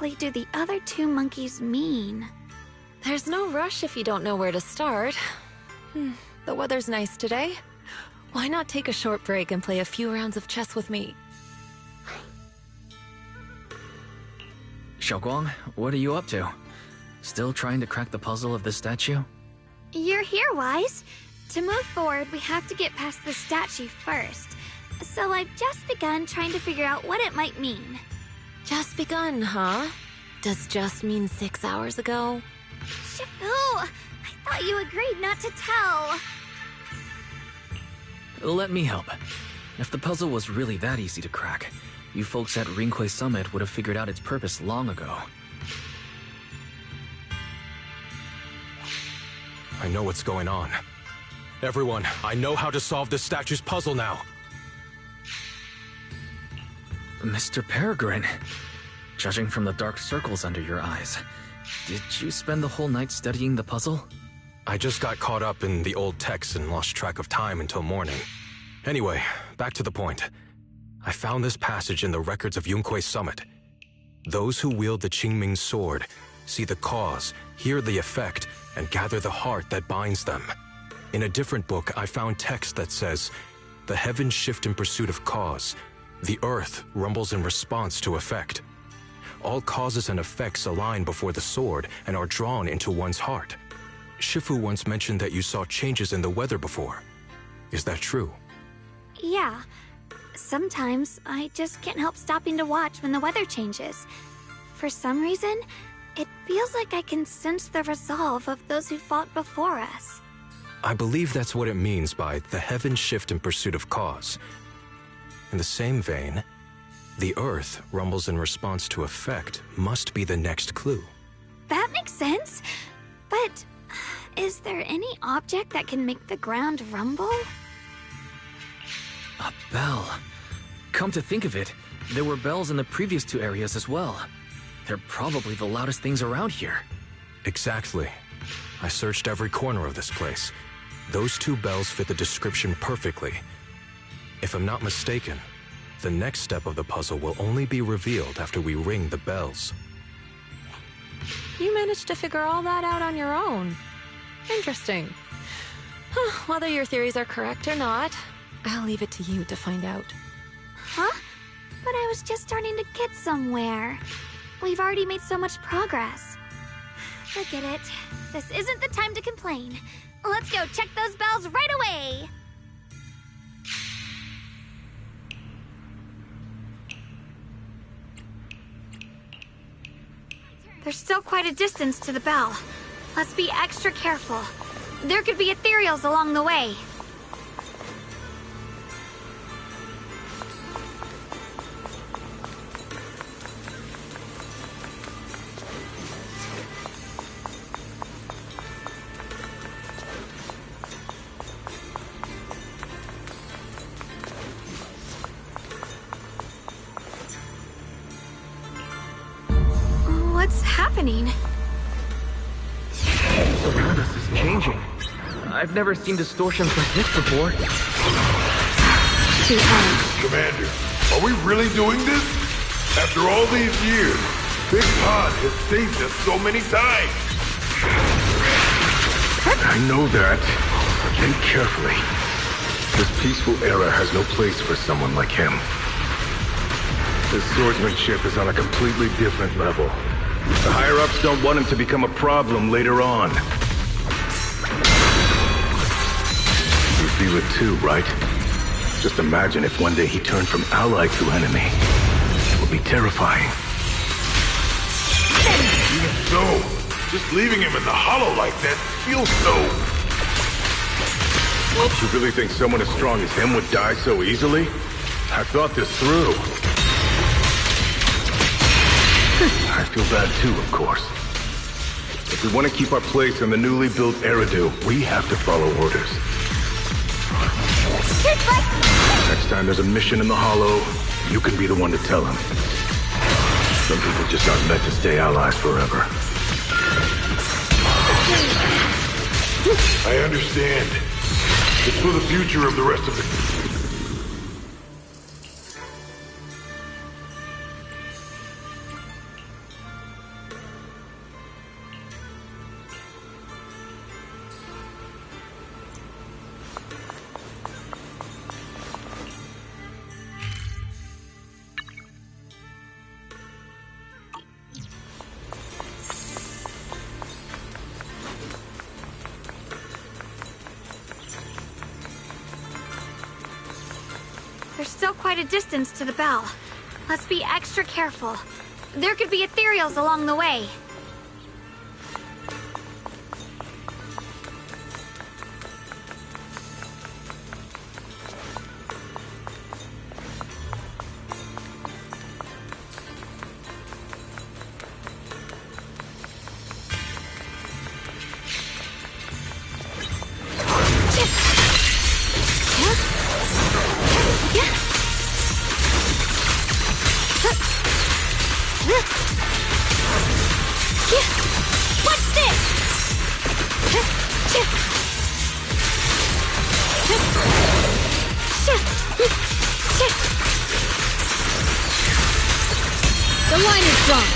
exactly do the other two monkeys mean? There's no rush if you don't know where to start. The weather's nice today. Why not take a short break and play a few rounds of chess with me? Xiaoguang, what are you up to? Still trying to crack the puzzle of this statue? You're here, Wise. To move forward, we have to get past the statue first. So I've just begun trying to figure out what it might mean. Just begun, huh? Does just mean 6 hours ago? Shifu! I thought you agreed not to tell. Let me help. If the puzzle was really that easy to crack, you folks at Ringquay Summit would have figured out its purpose long ago. I know what's going on. Everyone, I know how to solve this statue's puzzle now. Mr. Peregrine, judging from the dark circles under your eyes, did you spend the whole night studying the puzzle? I just got caught up in the old texts and lost track of time until morning. Anyway, back to the point. I found this passage in the records of Yunquay Summit. Those who wield the Qingming sword see the cause, hear the effect, and gather the heart that binds them. In a different book, I found text that says, "The heavens shift in pursuit of cause. The earth rumbles in response to effect. All causes and effects align before the sword and are drawn into one's heart." Shifu once mentioned that you saw changes in the weather before. Is that true? Yeah. Sometimes I just can't help stopping to watch when the weather changes. For some reason, it feels like I can sense the resolve of those who fought before us. I believe that's what it means by the heavens shift in pursuit of cause. In the same vein, the earth rumbles in response to effect must be the next clue. That makes sense. But is there any object that can make the ground rumble? A bell. Come to think of it, there were bells in the previous two areas as well. They're probably the loudest things around here. Exactly. I searched every corner of this place. Those two bells fit the description perfectly. If I'm not mistaken, the next step of the puzzle will only be revealed after we ring the bells. You managed to figure all that out on your own. Interesting. Whether your theories are correct or not, I'll leave it to you to find out. Huh? But I was just starting to get somewhere. We've already made so much progress. Forget it. This isn't the time to complain. Let's go check those bells right away! There's still quite a distance to the bell. Let's be extra careful. There could be ethereals along the way. What's happening? Around us is changing. I've never seen distortions like this before. Commander, are we really doing this? After all these years, Big Pod has saved us so many times. I know that, but think carefully. This peaceful era has no place for someone like him. His swordsmanship is on a completely different level. The higher-ups don't want him to become a problem later on. You feel it too, right? Just imagine if one day he turned from ally to enemy. It would be terrifying. Even so, just leaving him in the hollow like that feels so... You really think someone as strong as him would die so easily? I thought this through. I feel bad too, of course. If we want to keep our place in the newly built Eridu, we have to follow orders. Next time there's a mission in the Hollow, you can be the one to tell him. Some people just aren't meant to stay allies forever. I understand. It's for the future of the rest of the... still quite a distance to the bell. Let's be extra careful. There could be ethereals along the way. The line is drawn.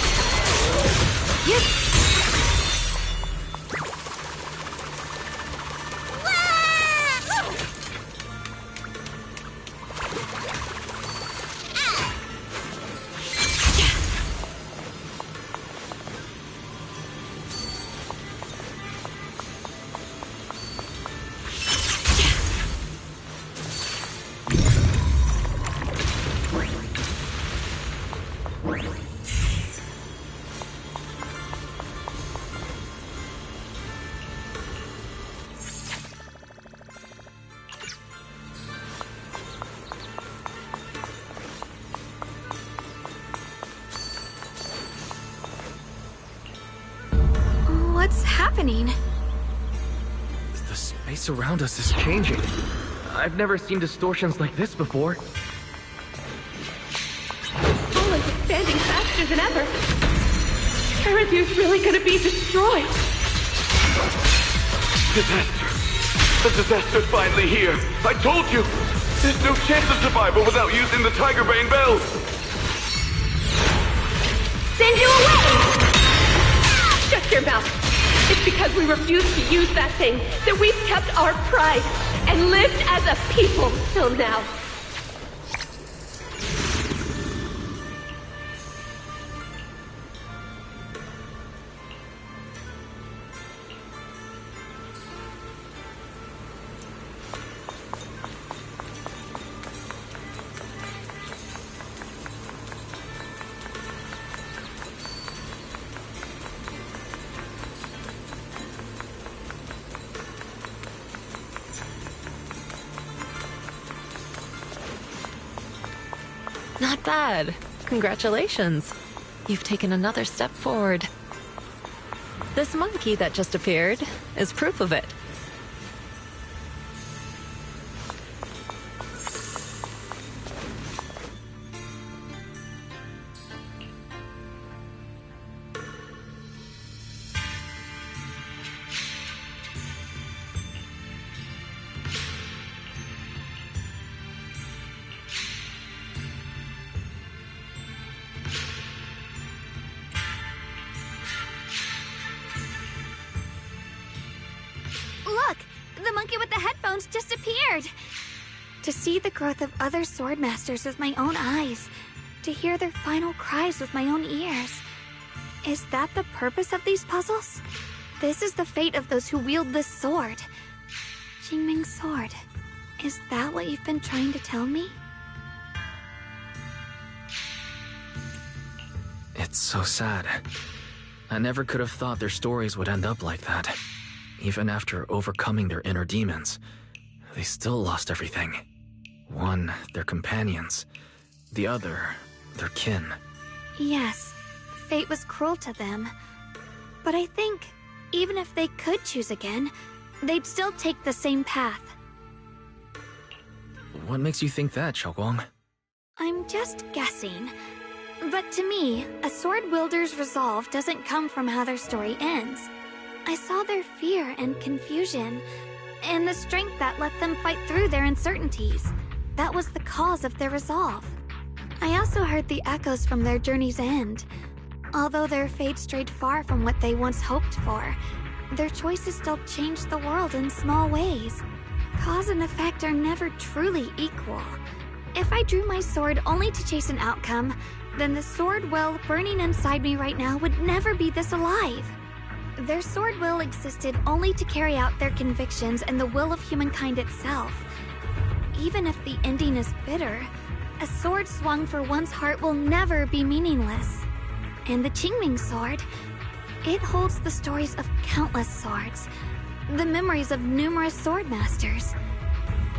What's happening? The space around us is changing. I've never seen distortions like this before. Poland's expanding faster than ever. Terradu's really gonna be destroyed. Disaster. The disaster's finally here. I told you. There's no chance of survival without using the Tiger Bane bells. Send you away! Shut your mouth. It's because we refuse to use that thing that we've kept our pride and lived as a people till now. Not bad. Congratulations. You've taken another step forward. This monkey that just appeared is proof of it. Look! The monkey with the headphones just appeared! To see the growth of other swordmasters with my own eyes, to hear their final cries with my own ears. Is that the purpose of these puzzles? This is the fate of those who wield this sword. Jingming's sword. Is that what you've been trying to tell me? It's so sad. I never could have thought their stories would end up like that. Even after overcoming their inner demons, they still lost everything. One, their companions. The other, their kin. Yes, fate was cruel to them. But I think, even if they could choose again, they'd still take the same path. What makes you think that, Xiaoguang? I'm just guessing. But to me, a sword wielder's resolve doesn't come from how their story ends. I saw their fear and confusion, and the strength that let them fight through their uncertainties. That was the cause of their resolve. I also heard the echoes from their journey's end. Although their fate strayed far from what they once hoped for, their choices still changed the world in small ways. Cause and effect are never truly equal. If I drew my sword only to chase an outcome, then the sword will burning inside me right now would never be this alive. Their sword will existed only to carry out their convictions and the will of humankind itself. Even if the ending is bitter, A sword swung for one's heart will never be meaningless. And the Qingming sword, it holds the stories of countless swords, the memories of numerous sword masters.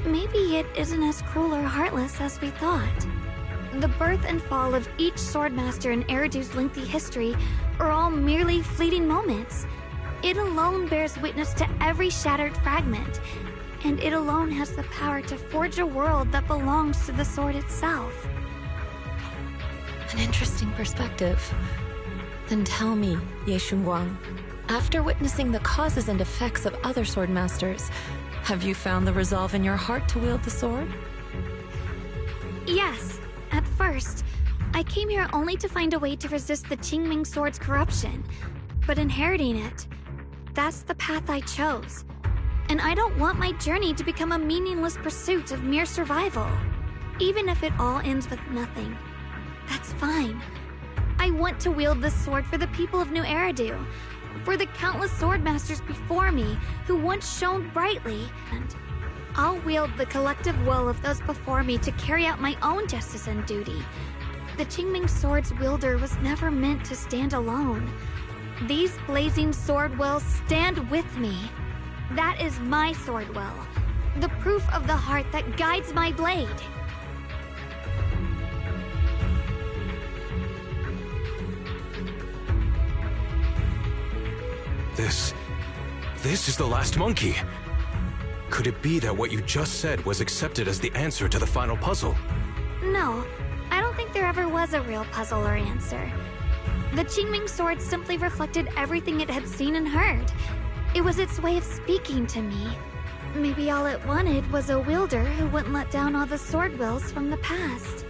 Maybe it isn't as cruel or heartless as we thought. The birth and fall of each swordmaster in Eridu's lengthy history are all merely fleeting moments. It alone bears witness to every shattered fragment, and it alone has the power to forge a world that belongs to the sword itself. An interesting perspective. Then tell me, Ye Shunguang, after witnessing the causes and effects of other swordmasters, have you found the resolve in your heart to wield the sword? Yes. At first, I came here only to find a way to resist the Qingming sword's corruption. But inheriting it, that's the path I chose. And I don't want my journey to become a meaningless pursuit of mere survival. Even if it all ends with nothing, that's fine. I want to wield this sword for the people of New Eridu, for the countless swordmasters before me who once shone brightly, and I'll wield the collective will of those before me to carry out my own justice and duty. The Qingming sword's wielder was never meant to stand alone. These blazing sword wills stand with me. That is my sword will, the proof of the heart that guides my blade. This is the last monkey. Could it be that what you just said was accepted as the answer to the final puzzle? No, I don't think there ever was a real puzzle or answer. The Qingming sword simply reflected everything it had seen and heard. It was its way of speaking to me. Maybe all it wanted was a wielder who wouldn't let down all the sword wills from the past.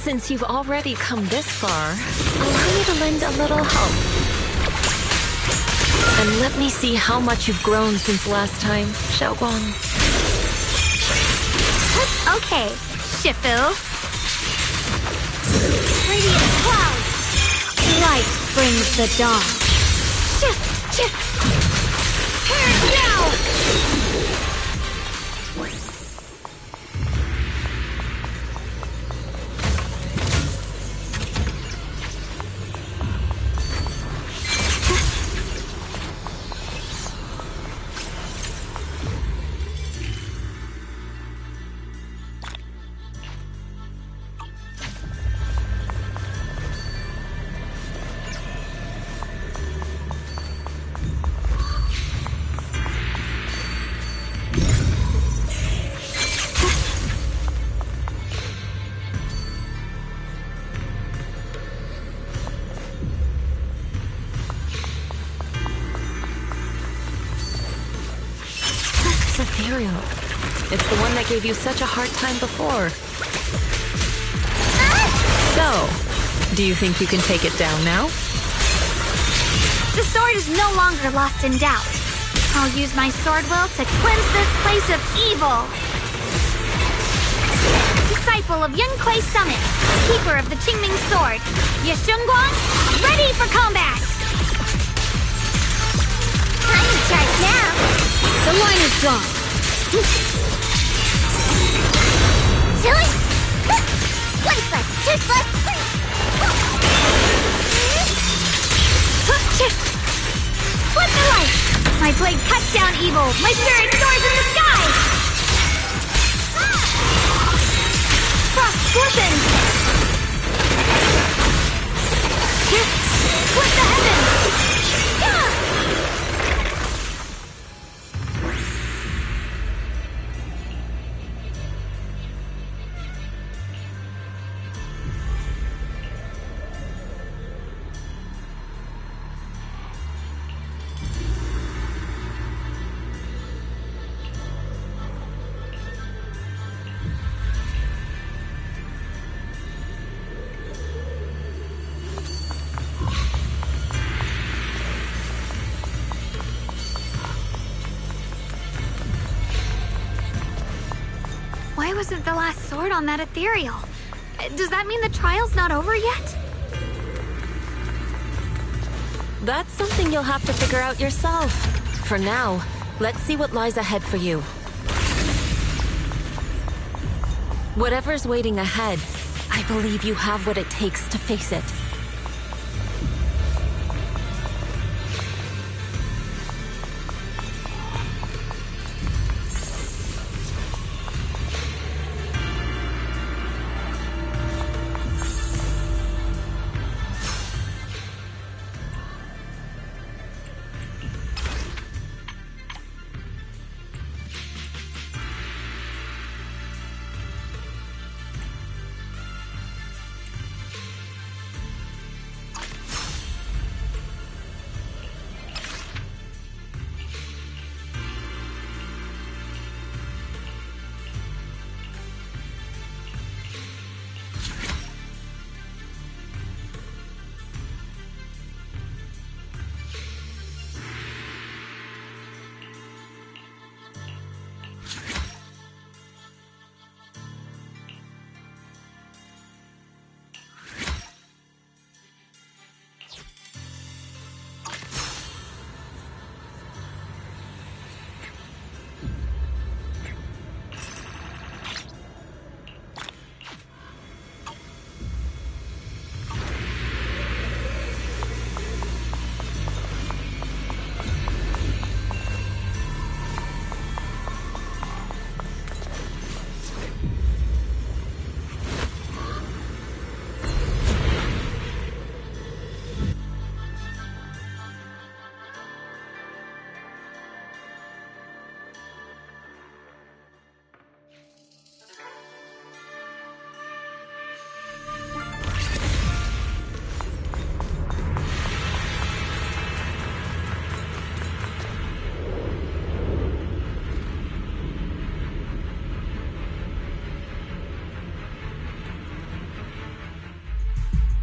Since you've already come this far, allow me to lend a little help. And let me see how much you've grown since last time, Xiaoguang. Okay, Shifu. Radiant clouds. Light brings the dawn. Shift. Here now! It's the one that gave you such a hard time before. So, do you think you can take it down now? The sword is no longer lost in doubt. I'll use my sword will to cleanse this place of evil. Disciple of Yunquei Summit, keeper of the Qingming sword, Ye Shunguang, ready for combat! I'm in charge now. The line is drawn. Silly! One foot, two foot, Flip the light! My blade cuts down evil! My spirit soars in the sky! Frost glistens! Flip the heavens! wasn't the last sword on that ethereal. Does that mean the trial's not over yet? That's something you'll have to figure out yourself. For now, let's see what lies ahead for you. Whatever's waiting ahead, I believe you have what it takes to face it.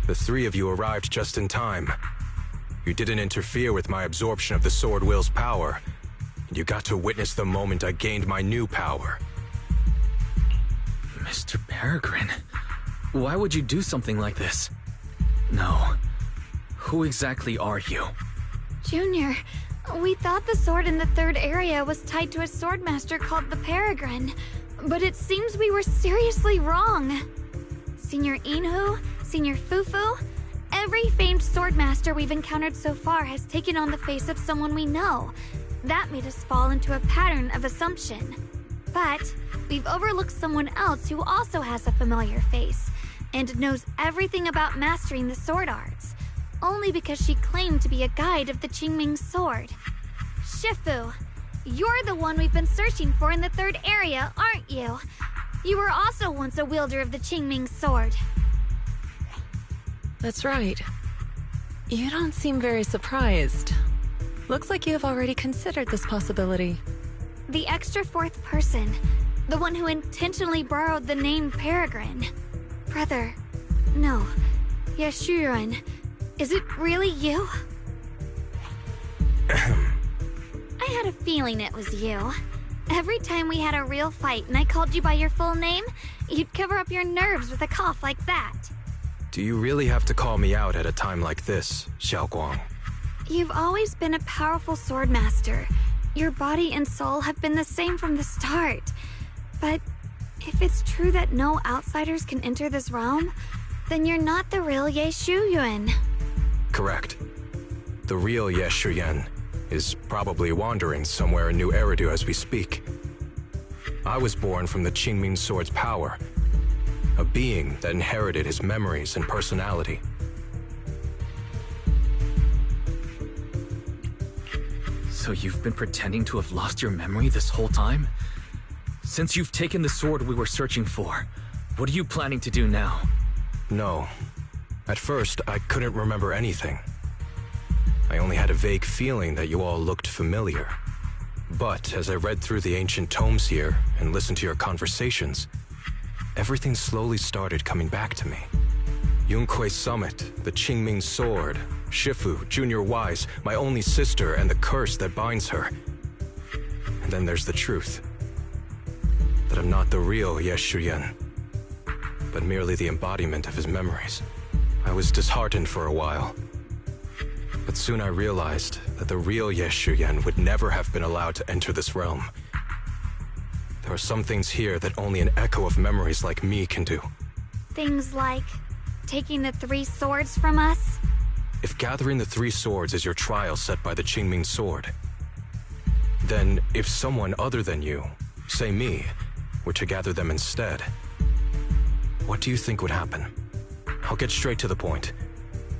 The three of you arrived just in time. You didn't interfere with my absorption of the Sword Will's power, and you got to witness the moment I gained my new power. Mr. Peregrine, why would you do something like this? No. Who exactly are you? Junior, we thought the sword in the third area was tied to a swordmaster called the Peregrine, but it seems we were seriously wrong. Senior Inhu, Senior Fufu, every famed swordmaster we've encountered so far has taken on the face of someone we know. That made us fall into a pattern of assumption. But we've overlooked someone else who also has a familiar face and knows everything about mastering the sword arts, only because she claimed to be a guide of the Qingming sword. Shifu, you're the one we've been searching for in the third area, aren't you? You were also once a wielder of the Qingming sword. That's right. You don't seem very surprised. Looks like you have already considered this possibility. The extra fourth person, the one who intentionally borrowed the name Peregrine. Brother, no, Yashuren, is it really you? I had a feeling it was you. Every time we had a real fight and I called you by your full name, you'd cover up your nerves with a cough like that. Do you really have to call me out at a time like this, Xiaoguang? You've always been a powerful swordmaster. Your body and soul have been the same from the start. But if it's true that no outsiders can enter this realm, then you're not the real Ye Shuyuan. Correct. The real Ye Shuyuan is probably wandering somewhere in New Eridu as we speak. I was born from the Qingming sword's power, a being that inherited his memories and personality. So you've been pretending to have lost your memory this whole time? Since you've taken the sword we were searching for, what are you planning to do now? No. At first, I couldn't remember anything. I only had a vague feeling that you all looked familiar. But as I read through the ancient tomes here and listened to your conversations, everything slowly started coming back to me. Yunque Summit, the Qingming sword, Shifu, Junior Wise, my only sister, and the curse that binds her. And then there's the truth. That I'm not the real Ye Shuyan, but merely the embodiment of his memories. I was disheartened for a while. But soon I realized that the real Ye Shuyan would never have been allowed to enter this realm. There are some things here that only an echo of memories like me can do. Things like taking the 3 swords from us? If gathering the 3 swords is your trial set by the Qingming sword, then if someone other than you, say me, were to gather them instead, what do you think would happen? I'll get straight to the point.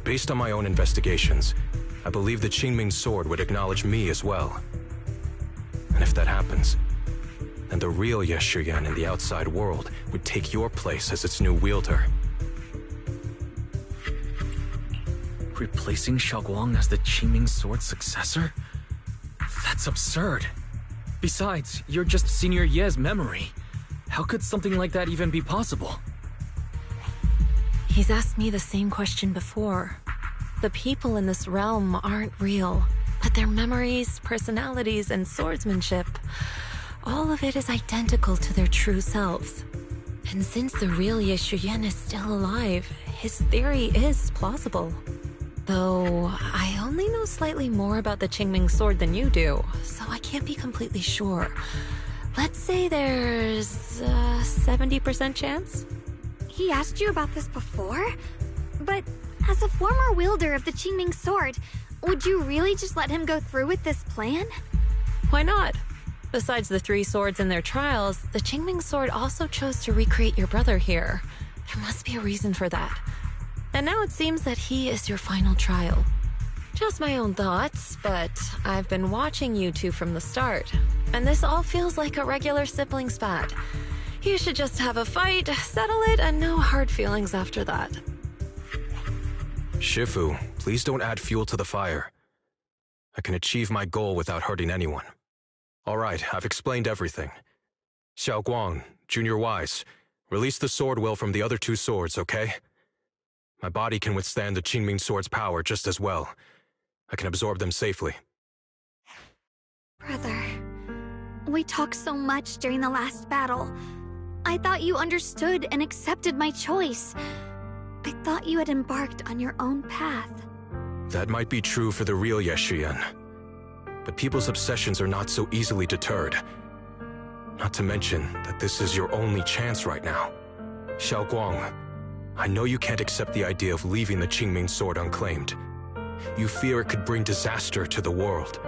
Based on my own investigations, I believe the Qingming sword would acknowledge me as well. And if that happens, then the real Ye Shuyan in the outside world would take your place as its new wielder. Replacing Xiaoguang as the Qingming sword's successor? That's absurd. Besides, you're just Senior Ye's memory. How could something like that even be possible? He's asked me the same question before. The people in this realm aren't real, but their memories, personalities, and swordsmanship, all of it is identical to their true selves. And since the real Ye Shuyan is still alive, his theory is plausible. Though, I only know slightly more about the Qingming sword than you do, so I can't be completely sure. Let's say there's a 70% chance? He asked you about this before? But as a former wielder of the Qingming sword, would you really just let him go through with this plan? Why not? Besides the 3 swords in their trials, the Qingming sword also chose to recreate your brother here. There must be a reason for that. And now it seems that he is your final trial. Just my own thoughts, but I've been watching you two from the start, and this all feels like a regular sibling spat. You should just have a fight, settle it, and no hard feelings after that. Shifu, please don't add fuel to the fire. I can achieve my goal without hurting anyone. All right, I've explained everything. Xiaoguang, Junior Wise, release the sword will from the other 2 swords, okay? My body can withstand the Qingming sword's power just as well. I can absorb them safely. Brother, we talked so much during the last battle. I thought you understood and accepted my choice. I thought you had embarked on your own path. That might be true for the real Ye Shuyan, but people's obsessions are not so easily deterred. Not to mention that this is your only chance right now. Xiaoguang, I know you can't accept the idea of leaving the Qingming sword unclaimed. You fear it could bring disaster to the world.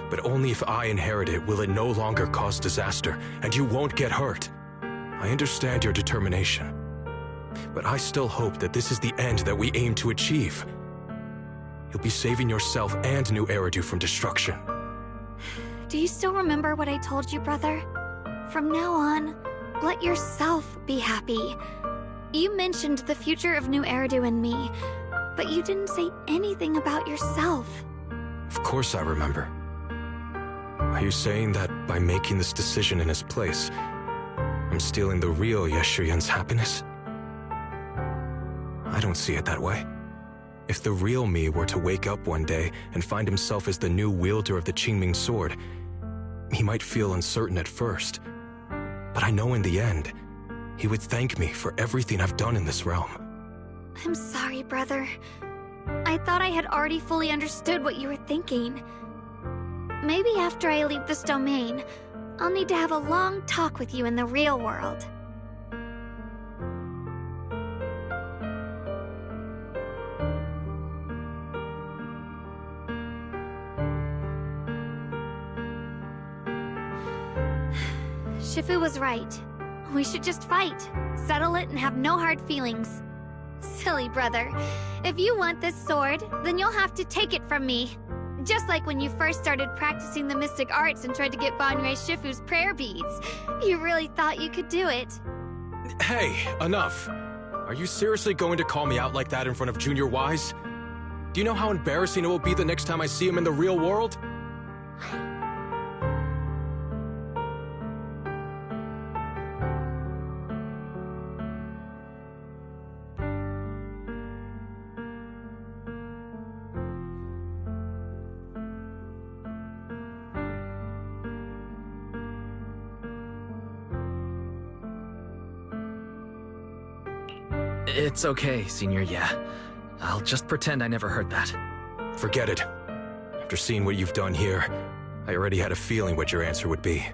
But only if I inherit it will it no longer cause disaster, and you won't get hurt. I understand your determination, but I still hope that this is the end that we aim to achieve. You'll be saving yourself and New Eridu from destruction. Do you still remember what I told you, brother? From now on, let yourself be happy. You mentioned the future of New Eridu and me, but you didn't say anything about yourself. Of course I remember. Are you saying that by making this decision in his place, I'm stealing the real Ye Shuyan's happiness? I don't see it that way. If the real me were to wake up one day and find himself as the new wielder of the Qingming sword, he might feel uncertain at first. But I know in the end, he would thank me for everything I've done in this realm. I'm sorry, brother. I thought I had already fully understood what you were thinking. Maybe after I leave this domain, I'll need to have a long talk with you in the real world. Shifu was right. We should just fight, settle it, and have no hard feelings. Silly brother. If you want this sword, then you'll have to take it from me. Just like when you first started practicing the mystic arts and tried to get Banrei Shifu's prayer beads. You really thought you could do it. Hey, enough. Are you seriously going to call me out like that in front of Junior Wise? Do you know how embarrassing it will be the next time I see him in the real world? It's okay, Senior, yeah. I'll just pretend I never heard that. Forget it. After seeing what you've done here, I already had a feeling what your answer would be.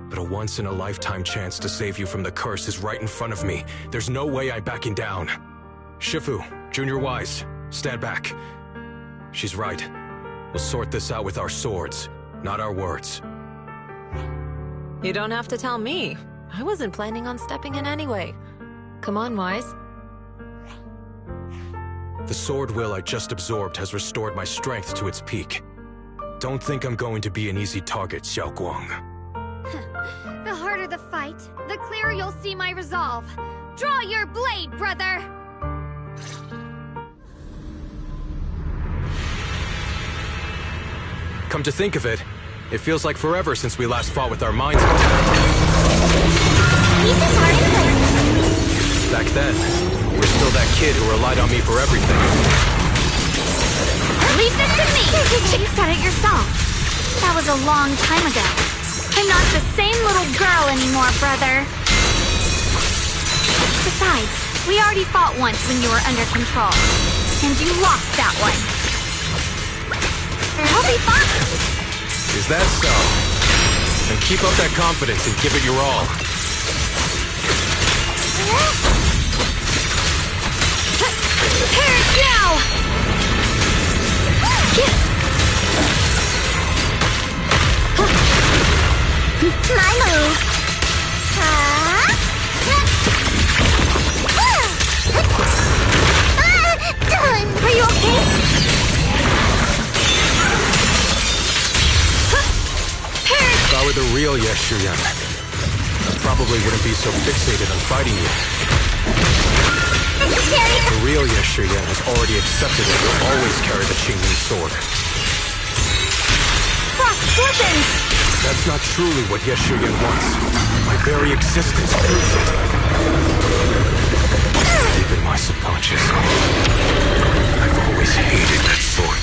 But a once-in-a-lifetime chance to save you from the curse is right in front of me. There's no way I'm backing down. Shifu, Junior Wise, stand back. She's right. We'll sort this out with our swords, not our words. You don't have to tell me. I wasn't planning on stepping in anyway. Come on, Wise. The sword will I just absorbed has restored my strength to its peak. Don't think I'm going to be an easy target, Xiao Guang. The harder the fight, the clearer you'll see my resolve. Draw your blade, brother! Come to think of it, it feels like forever since we last fought with our minds intact. Pieces are in place. Back then, you were still that kid who relied on me for everything. Leave this to me! You said it yourself. That was a long time ago. I'm not the same little girl anymore, brother. Besides, we already fought once when you were under control. And you lost that one. It'll be fun! Is that so? Then keep up that confidence and give it your all. Parents now! My move! Done! Are you okay? If I were the real Yeshuryan, I probably wouldn't be so fixated on fighting you. The real Yeshuryan has already accepted that you'll always carry the Qingling sword. Frost Scorpions! That's not truly what Yeshuryan wants. My very existence proves it. Deep in my subconscious, I've always hated that sword.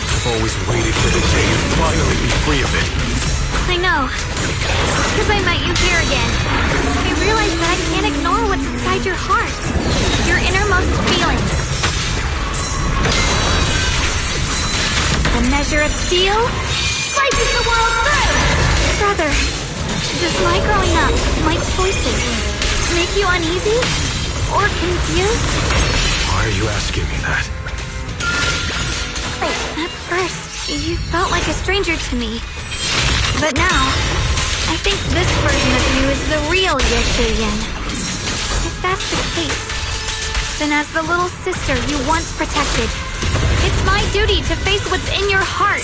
I've always waited for the day you'd finally be free of it. I know. Because I met you here again. I realized that I can't ignore what's inside your heart. Your innermost feelings. The measure of steel slices the world through! Brother, does my growing up, my choices, make you uneasy? Or confused? Why are you asking me that? At first, you felt like a stranger to me. But now, I think this version of you is the real Yeshuryan. If that's the case, then as the little sister you once protected, it's my duty to face what's in your heart.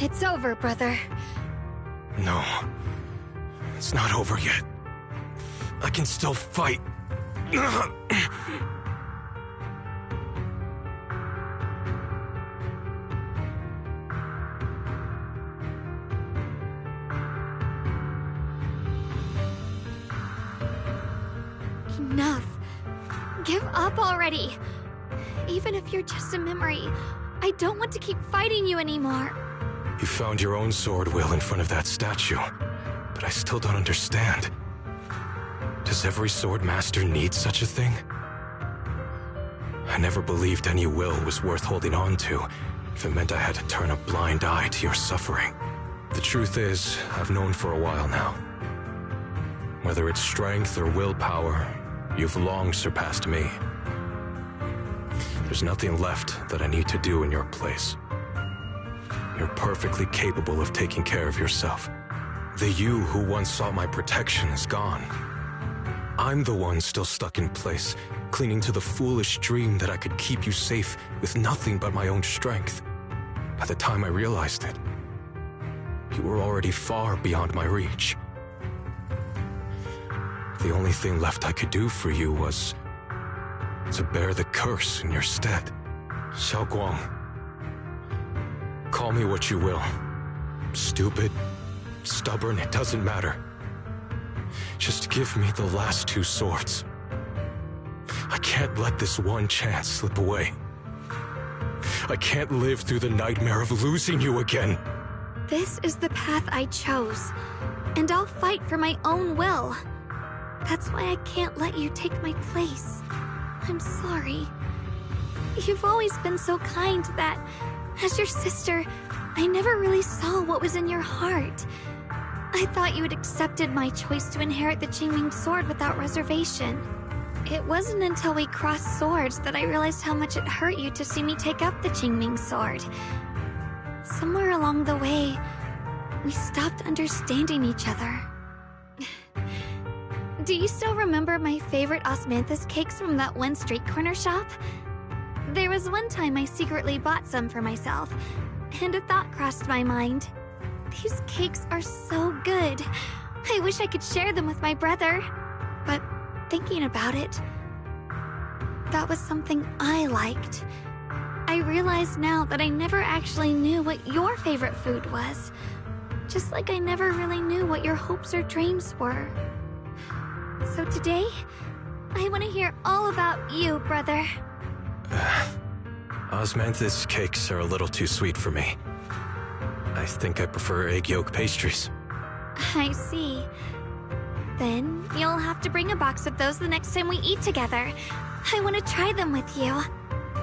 It's over, brother. No. It's not over yet. I can still fight. Enough. Give up already. Even if you're just a memory, I don't want to keep fighting you anymore. You found your own sword, Will, in front of that statue. But I still don't understand. Does every sword master need such a thing? I never believed any will was worth holding on to, if it meant I had to turn a blind eye to your suffering. The truth is, I've known for a while now. Whether it's strength or willpower, you've long surpassed me. There's nothing left that I need to do in your place. You're perfectly capable of taking care of yourself. The you who once sought my protection is gone. I'm the one still stuck in place, clinging to the foolish dream that I could keep you safe with nothing but my own strength. By the time I realized it, you were already far beyond my reach. the only thing left I could do for you was to bear the curse in your stead. Xiaoguang, call me what you will. Stupid, stubborn, it doesn't matter. Just give me the last 2 swords. I can't let this one chance slip away. I can't live through the nightmare of losing you again. This is the path I chose, and I'll fight for my own will. That's why I can't let you take my place. I'm sorry. You've always been so kind that, as your sister, I never really saw what was in your heart. I thought you had accepted my choice to inherit the Qingming sword without reservation. It wasn't until we crossed swords that I realized how much it hurt you to see me take up the Qingming sword. Somewhere along the way, we stopped understanding each other. Do you still remember my favorite osmanthus cakes from that one street corner shop? There was one time I secretly bought some for myself, and a thought crossed my mind. These cakes are so good. I wish I could share them with my brother. But thinking about it, that was something I liked. I realize now that I never actually knew what your favorite food was. Just like I never really knew what your hopes or dreams were. So today, I want to hear all about you, brother. Osmanthus cakes are a little too sweet for me. I think I prefer egg yolk pastries. I see. Then you'll have to bring a box of those the next time we eat together. I want to try them with you.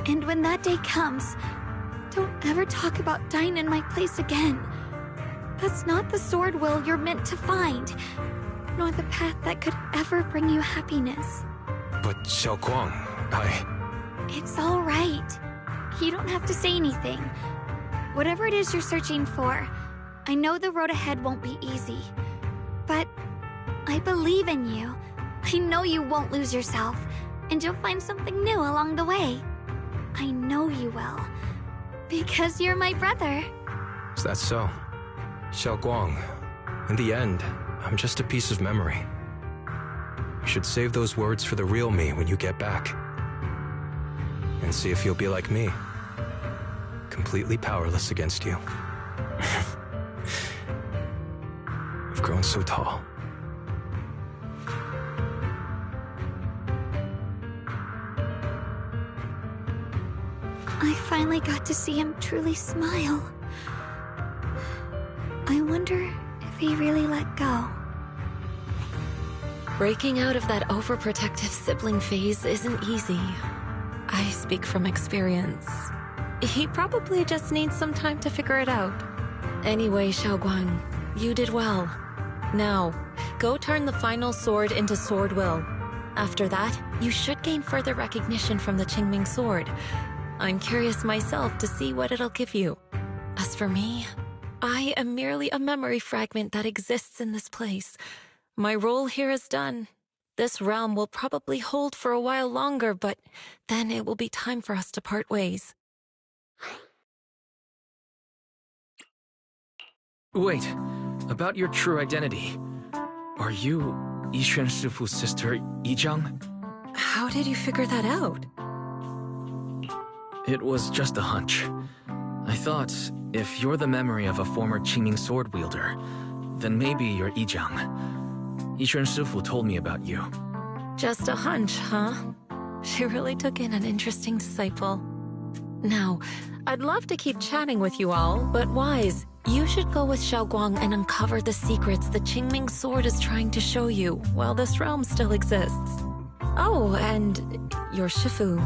And when that day comes, don't ever talk about dying in my place again. That's not the sword will you're meant to find, nor the path that could ever bring you happiness. But Xiaoguang, It's all right. You don't have to say anything. Whatever it is you're searching for, I know the road ahead won't be easy. But I believe in you. I know you won't lose yourself, and you'll find something new along the way. I know you will. Because you're my brother. Is that so? Xiaoguang, in the end, I'm just a piece of memory. You should save those words for the real me when you get back. And see if you'll be like me. Completely powerless against you. I've grown so tall. I finally got to see him truly smile. I wonder if he really let go. Breaking out of that overprotective sibling phase isn't easy. I speak from experience. He probably just needs some time to figure it out. Anyway, Xiaoguang, you did well. Now, go turn the final sword into sword will. After that, you should gain further recognition from the Qingming sword. I'm curious myself to see what it'll give you. As for me, I am merely a memory fragment that exists in this place. My role here is done. This realm will probably hold for a while longer, but then it will be time for us to part ways. Wait, about your true identity. Are you Yixuan Shifu's sister, Yizhang? How did you figure that out? It was just a hunch. I thought, if you're the memory of a former Qingming sword wielder, then maybe you're Yizhang. Yixuan Shifu told me about you. Just a hunch, huh? She really took in an interesting disciple. Now, I'd love to keep chatting with you all, but Wise, you should go with Xiaoguang and uncover the secrets the Qingming sword is trying to show you while this realm still exists. Oh, and your Shifu.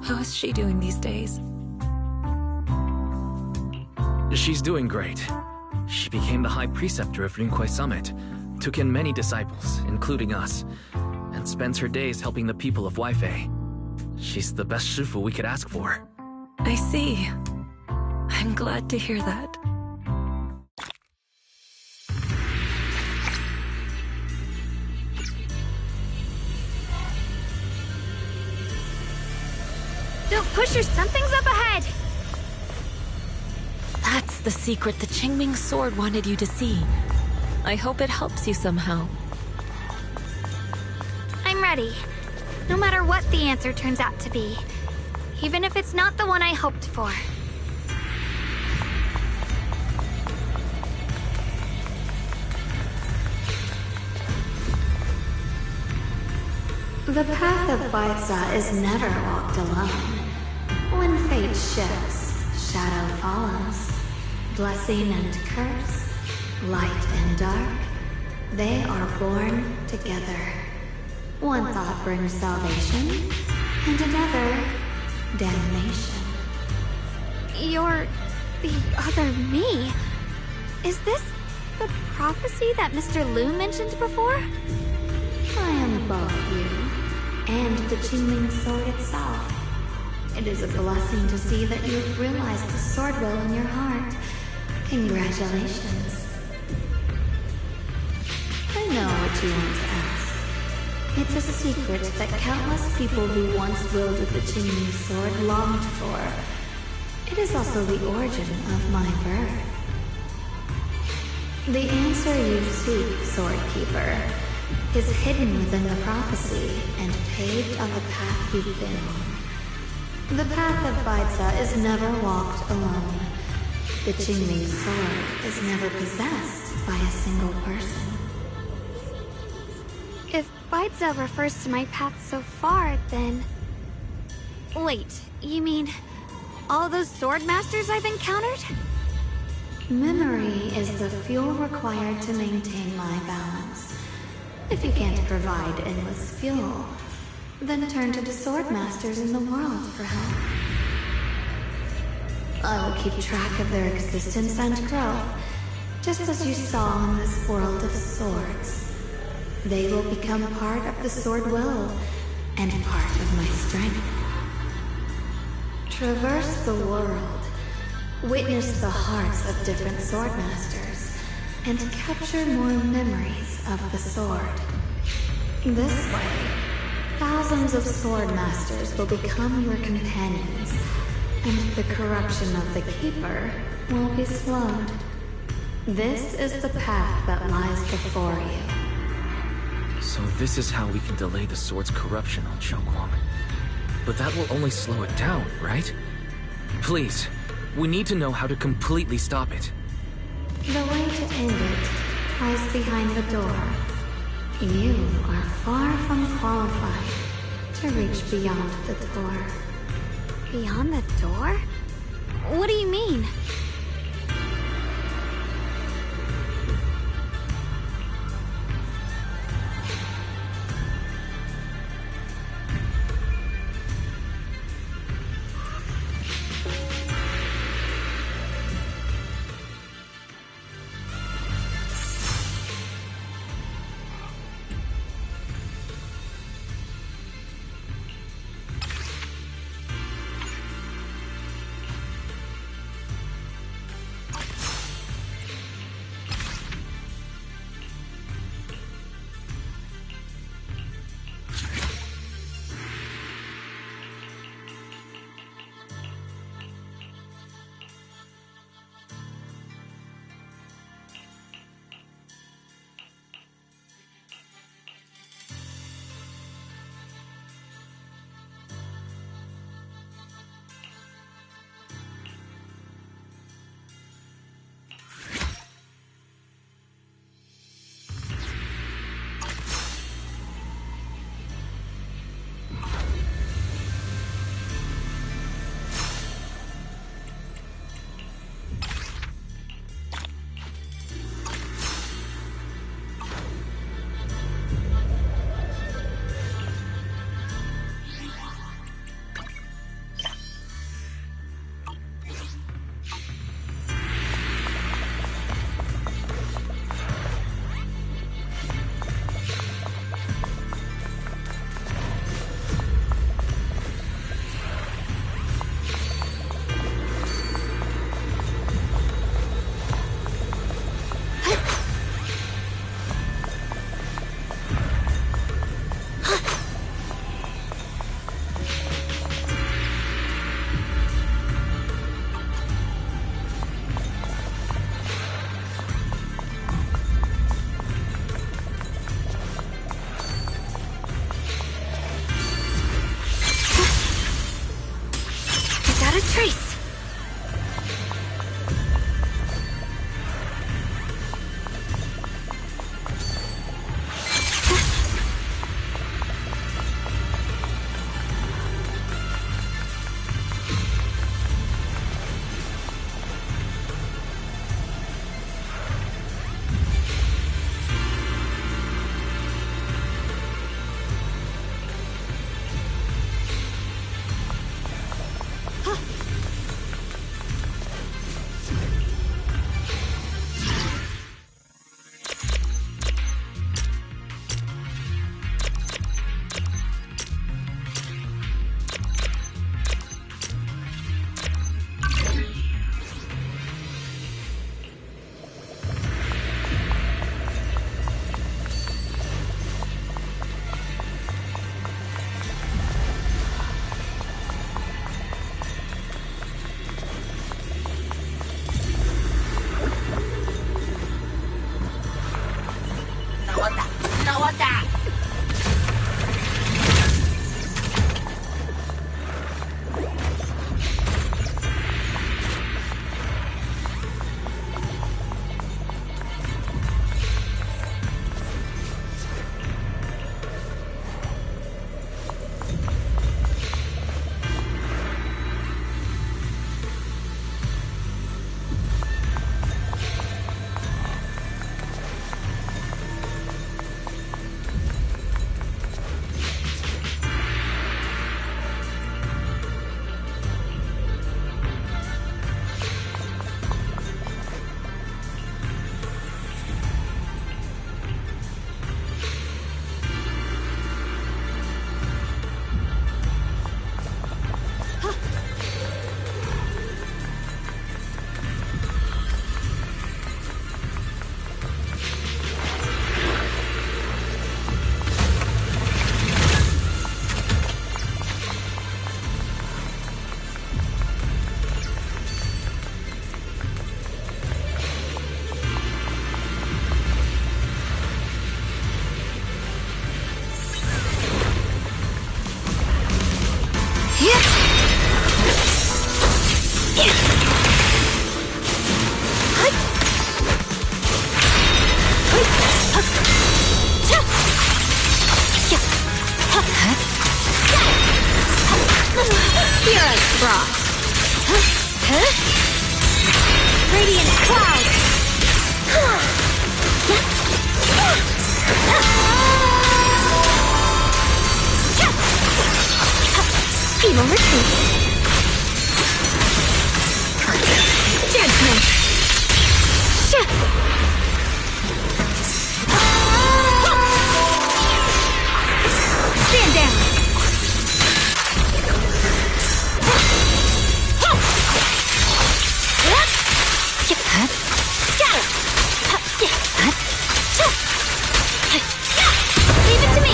How is she doing these days? She's doing great. She became the High Preceptor of Yunkuei Summit, took in many disciples, including us, and spends her days helping the people of Weifei. She's the best Shifu we could ask for. I see. I'm glad to hear that. Don't push her, something's up ahead! That's the secret the Qingming sword wanted you to see. I hope it helps you somehow. ready. No matter what the answer turns out to be. Even if it's not the one I hoped for. The path of Baitza is never walked alone. When fate shifts, shadow follows. Blessing and curse, light and dark, they are born together. One thought brings salvation, and another, damnation. You're the other me. Is this the prophecy that Mr. Liu mentioned before? I am both you and the Qingling sword itself. It is a blessing to see that you've realized the sword will in your heart. Congratulations. I know what you want to ask. It's a secret that countless people who once wielded the Qingling sword longed for. It is also the origin of my birth. The answer you seek, Swordkeeper, is hidden within the prophecy and paved on the path you've been on. The path of Baitza is never walked alone. The Qingling sword is never possessed by a single person. If Baitza refers to my path so far, then... Wait, you mean all those sword masters I've encountered? Memory is the fuel required to maintain my balance. If you can't provide endless fuel, then turn to the sword masters in the world for help. I will keep track of their existence and growth, just as you saw in this world of swords. They will become part of the sword will, and part of my strength. Traverse the world, witness the hearts of different sword masters, and capture more memories of the sword. This way, thousands of sword masters will become your companions, and the corruption of the Keeper will be slowed. This is the path that lies before you. So this is how we can delay the sword's corruption on Xiaoguang. But that will only slow it down, right? Please, we need to know how to completely stop it. The way to end it lies behind the door. You are far from qualified to reach beyond the door. Beyond the door? What do you mean? frost. Radiant cloud. Evil retreat. Judgment. Stand down. Leave it to me!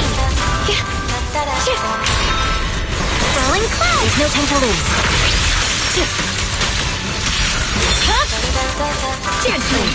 Rolling cloud! There's no time to lose. Judgment.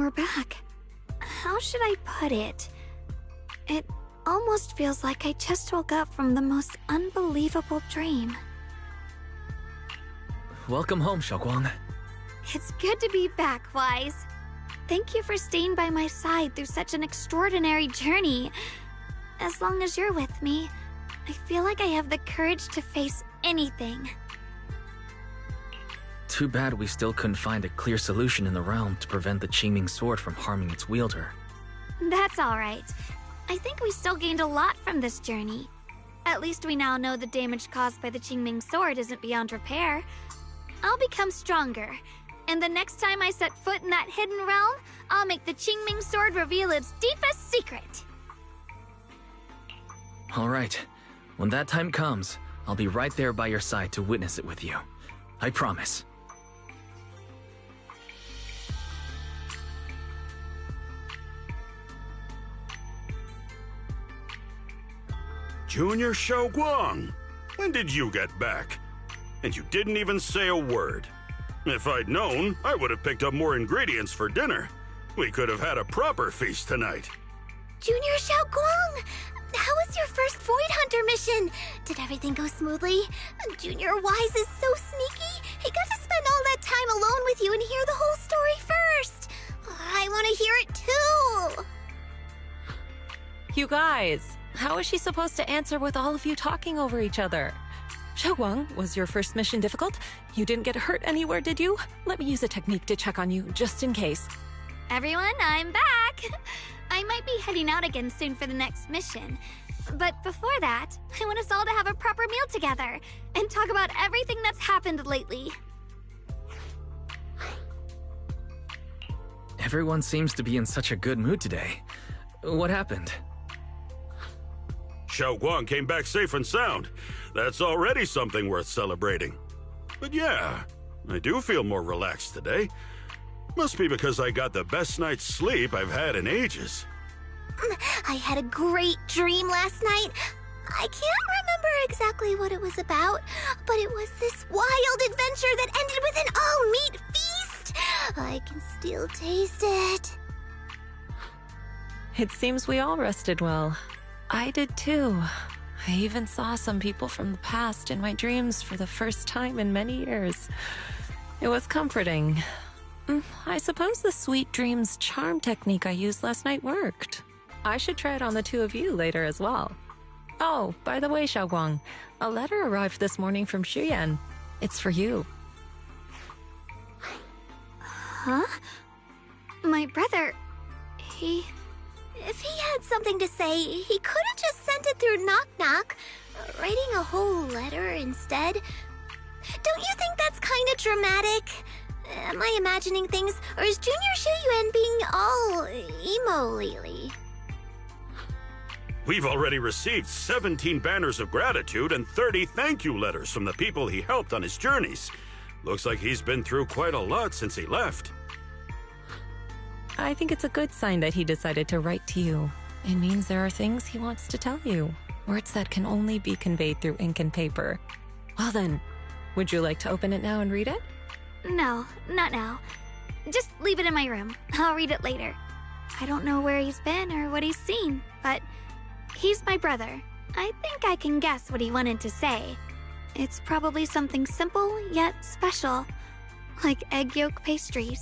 we're back. How should I put it? It almost feels like I just woke up from the most unbelievable dream. Welcome home, Xiaoguang. It's good to be back, Wise. Thank you for staying by my side through such an extraordinary journey. As long as you're with me, I feel like I have the courage to face anything. Too bad we still couldn't find a clear solution in the realm to prevent the Qingming sword from harming its wielder. That's alright. I think we still gained a lot from this journey. At least we now know the damage caused by the Qingming sword isn't beyond repair. I'll become stronger, and the next time I set foot in that hidden realm, I'll make the Qingming sword reveal its deepest secret. Alright, when that time comes, I'll be right there by your side to witness it with you. I promise. Junior Xiaoguang, when did you get back? And you didn't even say a word. If I'd known, I would have picked up more ingredients for dinner. We could have had a proper feast tonight. Junior Xiaoguang! How was your first Void Hunter mission? Did everything go smoothly? Junior Wise is so sneaky. He got to spend all that time alone with you and hear the whole story first. I want to hear it too. You guys, how is she supposed to answer with all of you talking over each other? Xiaoguang, was your first mission difficult? You didn't get hurt anywhere, did you? Let me use a technique to check on you, just in case. Everyone, I'm back! I might be heading out again soon for the next mission. But before that, I want us all to have a proper meal together and talk about everything that's happened lately. Everyone seems to be in such a good mood today. What happened? Xiaoguang came back safe and sound. That's already something worth celebrating. But yeah, I do feel more relaxed today. Must be because I got the best night's sleep I've had in ages. I had a great dream last night. I can't remember exactly what it was about, but it was this wild adventure that ended with an all-meat feast. I can still taste it. It seems we all rested well. I did too. I even saw some people from the past in my dreams for the first time in many years. It was comforting. I suppose the sweet dreams charm technique I used last night worked. I should try it on the two of you later as well. Oh, by the way, Xiaoguang, a letter arrived this morning from Xuyan. It's for you. Huh? My brother, If he had something to say, he could have just sent it through Knock Knock, writing a whole letter instead. Don't you think that's kind of dramatic? Am I imagining things, or is Junior Shuyuan being all emo lately? We've already received 17 banners of gratitude and 30 thank you letters from the people he helped on his journeys. Looks like he's been through quite a lot since he left. I think it's a good sign that he decided to write to you. It means there are things he wants to tell you. Words that can only be conveyed through ink and paper. Well then, would you like to open it now and read it? no, not now. Just leave it in my room. I'll read it later. I don't know where he's been or what he's seen, but he's my brother. I think I can guess what he wanted to say. It's probably something simple yet special, like egg yolk pastries.